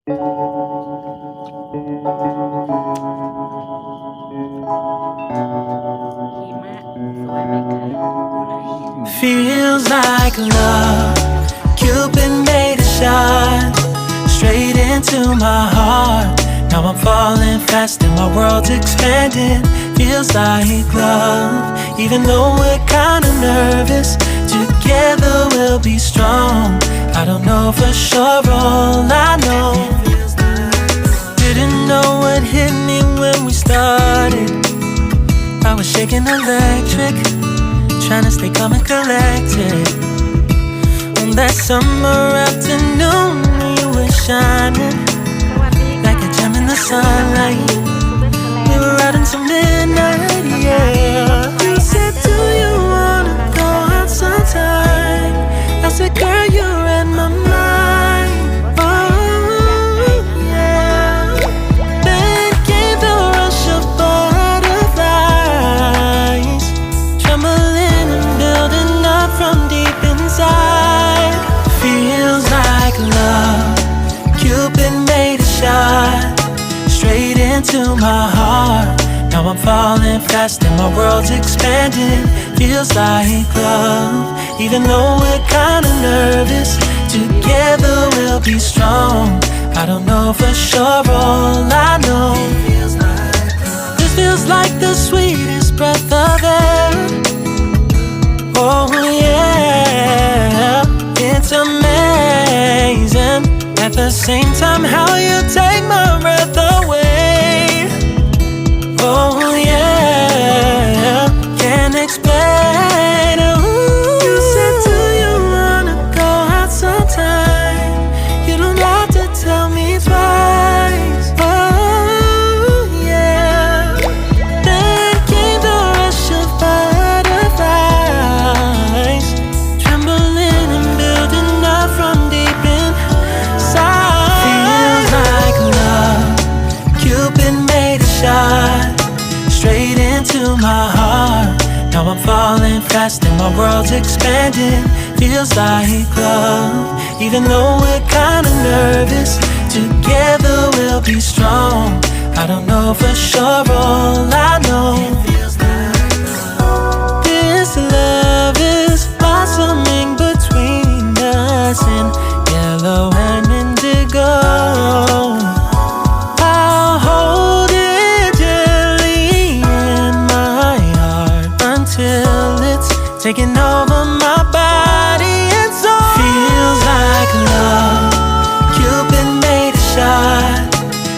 Feels like love, Cupid made a shot straight into my heart. Now I'm falling fast and my world's expanding. Feels like love, even though we're kinda nervous. Together we'll be strong. I don't know for sure, all I know. Didn't know what hit me when we started. I was shaking electric, trying to stay calm and collected. On that summer afternoon, you were shining like a gem in the sunlight. We were out until midnight, yeah. You said, do you wanna go out sometime? I said, girl, you read my mind. Oh, yeah. Then came the rush of butterflies, trembling and building up from deep inside. Feels like love, Cupid made a shot straight into my heart. Now I'm falling fast and my world's expanding. Feels like love, even though we're kinda nervous. Together we'll be strong. I don't know for sure, all I know. This feels like the sweetest breath of air. Oh yeah, it's amazing. At the same time, how you take my breath away. Oh yeah, can't explain. Ooh. You said, do you wanna go out sometime? You don't have to tell me twice. Oh yeah. Then came the rush of butterflies, trembling and building up from deep inside. Feels like love, Cupid made a shot straight into my heart. Now I'm falling fast and my world's expanding. Feels like love, even though we're kinda nervous. Together we'll be strong. I don't know for sure, all I know. This love is blossoming between us in yellow and indigo. I'll hold it gently in my heart until it's taking over my body and soul. Feels like love, Cupid made a shot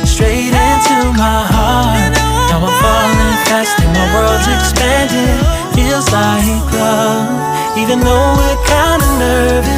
straight into my heart. Now I'm falling fast and my world's expanding. Feels like love, even though we're kinda nervous.